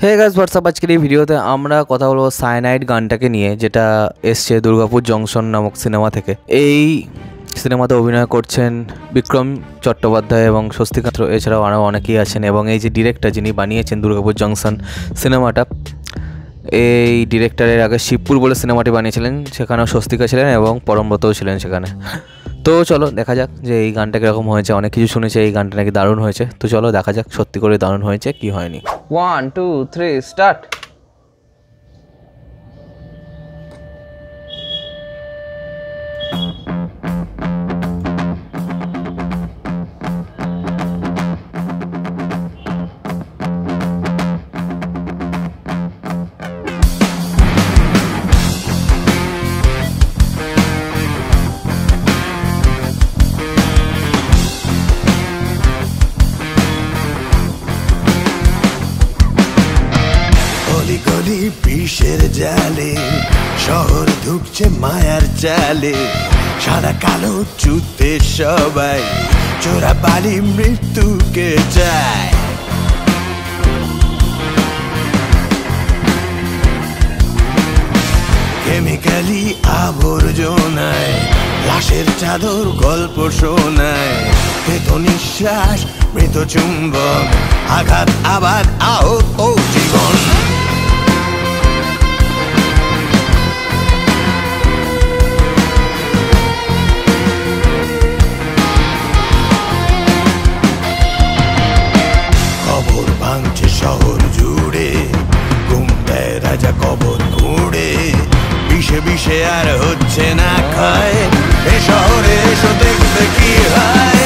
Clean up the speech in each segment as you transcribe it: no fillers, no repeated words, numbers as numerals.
Hey guys WhatsApp, আজকের এই ভিডিওতে আমরা কথা বলবো সায়ানাইড গানটাকে নিয়ে, যেটা এসছে দুর্গাপুর জংশন নামক সিনেমা থেকে। এই সিনেমাতে অভিনয় করছেন বিক্রম চট্টোপাধ্যায় এবং স্বস্তিকা, এছাড়াও আরও অনেকেই আছেন। এবং এই যে ডিরেক্টর যিনি বানিয়েছেন দুর্গাপুর জংশন সিনেমাটা, এই ডিরেক্টরের আগে শিবপুর বলে সিনেমাটি বানিয়েছিলেন, সেখানেও স্বস্তিকা ছিলেন এবং পরমব্রতও ছিলেন সেখানে। তো চলো দেখা যাক যে এই গানটা কীরকম হয়েছে। অনেক কিছু শুনেছে এই গানটা নাকি দারুণ হয়েছে, তো চলো দেখা যাক সত্যি করে দারুণ হয়েছে কি হয়নি। 1 2 3 স্টার্ট। বিষের জালে শহর ঢুকছে মায়ার জালে, সাদা কালো চুতে সবাই চোরা বালি মৃত্যুকে চায়। কেমিক্যালি আবর্জনায় লাশের চাদর গল্প শোনায়, মৃত নিঃশ্বাস মৃত চুম্বক, আঘাত আবার আহত ও জীবন। কবর ভাঙছে শহর জুড়ে, ঘুম দেয় রাজা কবর ঘুরে, বিষে বিষে আর হচ্ছে না খায়, এ শহরে এসো দেখবে কি হয়।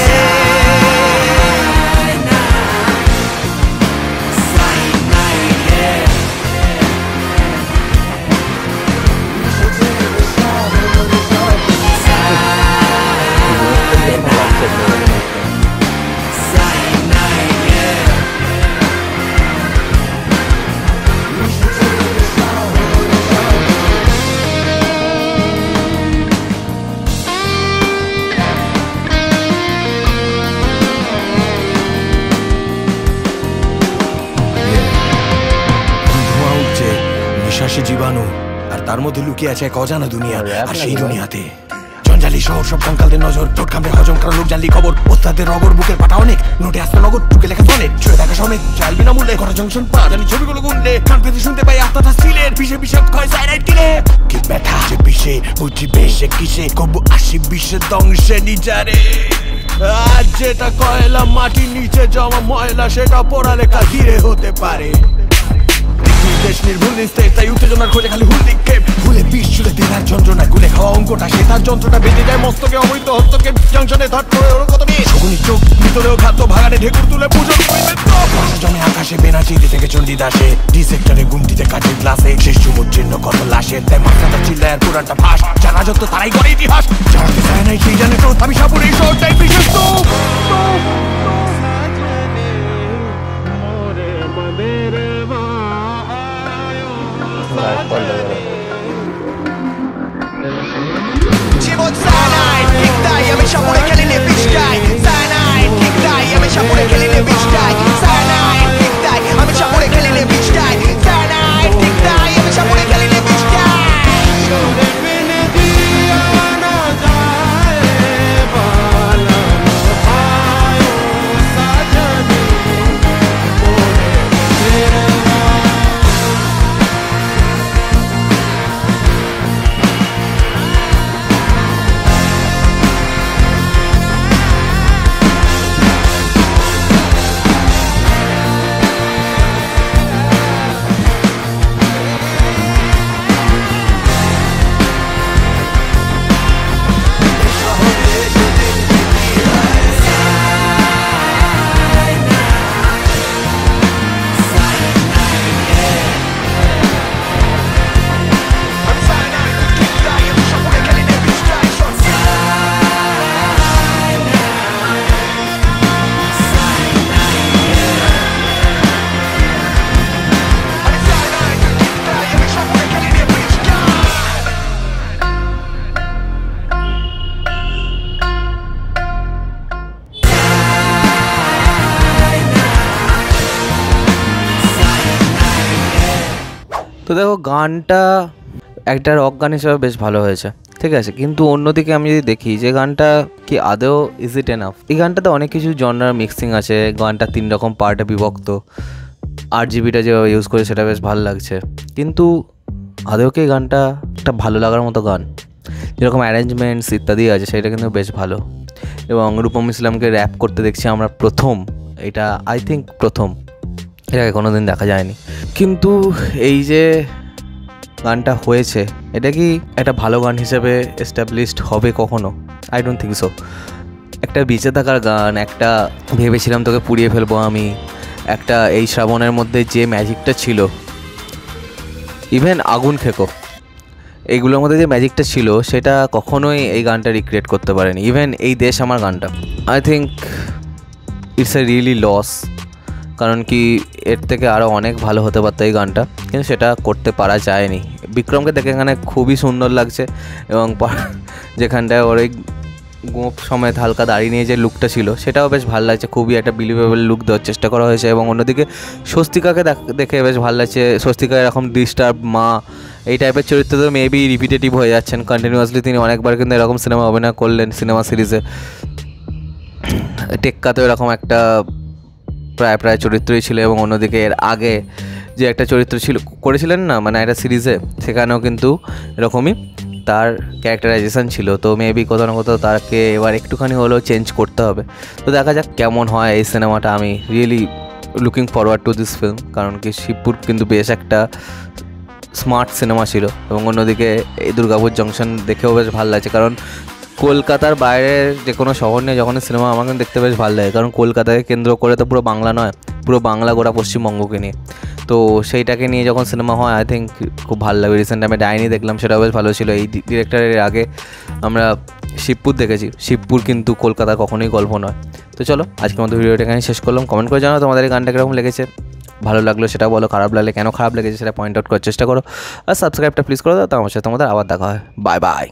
নিঃশ্বাসে জীবাণু, আর তার মধ্যে লুকিয়ে আছে এক অজানা দুনিয়া। আর সেই দুনিয়াতে জঞ্জালি শহর, সব কঙ্কালদের নজর, ঠোঁট কামড়ে হজম করা লোক জানলি খবর, ওস্তাদের রগর, বুকের পাটা অনেক, নোটে আসতে নগদ, টুকে লেখা সনেট, ছুঁয়ে দেখা সমেত, চাল বিনামূল্যে করা জংশন পা, জানি ছবিগুলো গুনলে কান পেতে শুনতে পাই আত্মাটা সিলের, বিষে বিষে ক্ষয় সাইনাইড কিলে, কি ব্যথা যে বিষে বুঝি বেশে কিসে, কবু আসি বিষে দংশে নিজারে। আজ যেটা কয়লা মাটির নিচে জমা ময়লা, সেটা পড়ালেখা ধীরে হতে পারে। দেশ নির্ভুল নিস্তেজ, তাই উত্তেজনার খোঁজে খালি হুল নিক্ষেপ, ভুলে বিষ চুলে দেনার যন্ত্রণা, গুলে খাওয়া অঙ্কটা সে তার যন্ত্রণা বেঁধে যায় মস্তকে, অবৈধ হস্তক্ষেপ জংশনে ধট করে ওর কত বিষ, শকুনি চোখ ভিতরেও খাদ্য ভাগানে ঢেকুর তুলে পুজো জমে আকাশে বেনাচিতে থেকে চণ্ডীদাসে, ডি সেক্টরে গুমটিতে কাঠের গ্লাসে, শেষ চুমুর চিহ্ন কত লাশের, তাই মাথাটা চিল্লায় আর পুরানটা ফাঁস, জানা যত তারাই করে ইতিহাস, জানাতে চায় নাই সেই জানে তো, আমি সাপুর এই শহরটাই বিশেষ তো। জীবন সায়ানাইড ঠিক তাই, আমি সাপুরে খেলে নে বিষটাই, সায়ানাইড ঠিক তাই, আমি সাপুরে খেলে নে বিষটাই, সায়ানাইড ঠিক তাই, আমি সাপুরে খেলে নে বিষটাই, সায়ানাইড ঠিক তাই, আমি সাপুরে খেলে নে বিষটাই। তো দেখো গানটা একটা রক গান হিসেবে বেশ ভালো হয়েছে, ঠিক আছে, কিন্তু অন্যদিকে আমি যদি দেখি যে গানটা কি আদৌ ইজ ইট এনাফ। এই গানটাতে অনেক কিছু জনরার মিক্সিং আছে, গানটা 3 রকম পার্টে বিভক্ত, RGBটা যেভাবে ইউজ করে সেটা বেশ ভালো লাগছে, কিন্তু আদৌ কি গানটা একটা ভালো লাগার মতো গান? যেরকম অ্যারেঞ্জমেন্টস ইত্যাদি আছে সেটা কিন্তু বেশ ভালো। এবং রূপম ইসলামকে র্যাপ করতে দেখছি আমরা প্রথম, এটা আই থিঙ্ক প্রথম, এটাকে কোনো দিন দেখা যায়নি। কিন্তু এই যে গানটা হয়েছে এটা কি একটা ভালো গান হিসেবে এস্টাবলিশড হবে কখনো? I don't think so. একটা বেঁচে থাকার গান, একটা ভেবেছিলাম তোকে পুড়িয়ে ফেলবো আমি, একটা এই শ্রাবণের মধ্যে যে ম্যাজিকটা ছিল, ইভেন আগুন খেকো, এইগুলোর মধ্যে যে ম্যাজিকটা ছিল সেটা কখনোই এই গানটা রিক্রিয়েট করতে পারেনি। ইভেন এই দেশ আমার গানটা, I think it's a really loss. কারণ কি এর থেকে আরও অনেক ভালো হতে পারতো এই গানটা, কিন্তু সেটা করতে পারা যায়নি। বিক্রমকে দেখে এখানে খুবই সুন্দর লাগছে, এবং যেখানটায় ওর এই গোপ সমেত হালকা দাড়ি নিয়ে যে লুকটা ছিল সেটাও বেশ ভালো লাগছে, খুবই একটা বিলিভেবল লুক দেওয়ার চেষ্টা করা হয়েছে। এবং অন্যদিকে স্বস্তিকাকে দেখে বেশ ভালো লাগছে। স্বস্তিকা এরকম ডিস্টার্ব মা এই টাইপের চরিত্র তো মেবি রিপিটেটিভ হয়ে যাচ্ছেন কন্টিনিউয়াসলি, তিনি অনেকবার কিন্তু এরকম সিনেমা অভিনয় করলেন, সিনেমা সিরিজে। টেক্কাতেও এরকম একটা প্রায় চরিত্রই ছিল, এবং অন্যদিকে এর আগে যে একটা চরিত্র ছিল করেছিলেন না মানে একটা সিরিজে, সেখানেও কিন্তু এরকমই তার ক্যারেক্টারাইজেশন ছিল। তো মেবি কোথাও না কোথাও তাকে এবার একটুখানি হলেও চেঞ্জ করতে হবে। তো দেখা যাক কেমন হয় এই সিনেমাটা। আমি really looking forward to this film, কারণ কি শিবপুর কিন্তু বেশ একটা স্মার্ট সিনেমা ছিল। এবং অন্যদিকে এই দুর্গাপুর জংশন দেখেও বেশ ভালো লাগছে, কারণ কলকাতার বাইরের যে কোনো শহর নিয়ে যখন সিনেমা আমার কিন্তু দেখতে বেশ ভালো লাগে, কারণ কলকাতাকে কেন্দ্র করে তো পুরো বাংলা নয়, পুরো বাংলা গোটা পশ্চিমবঙ্গকে নিয়ে। তো সেইটাকে নিয়ে যখন সিনেমা হয় আই থিঙ্ক খুব ভালো লাগে। রিসেন্ট আমি ডাইনি দেখলাম, সেটাও বেশ ভালো ছিল। এই ডিরেক্টরের আগে আমরা শিবপুর দেখেছি, শিবপুর কিন্তু কলকাতা কখনোই গল্প নয়। তো চলো আজকের মতো ভিডিওটা এখানে শেষ করলাম। কমেন্ট করে জানাও তোমাদের এই গানটা কীরকম লেগেছে, ভালো লাগলো সেটা বলো, খারাপ লাগলে কেন খারাপ লেগেছে সেটা পয়েন্ট আউট করার চেষ্টা করো, আর সাবস্ক্রাইবটা প্লিজ করে দাও। তো আমার সাথে তোমাদের আবার দেখা হয়। Bye bye.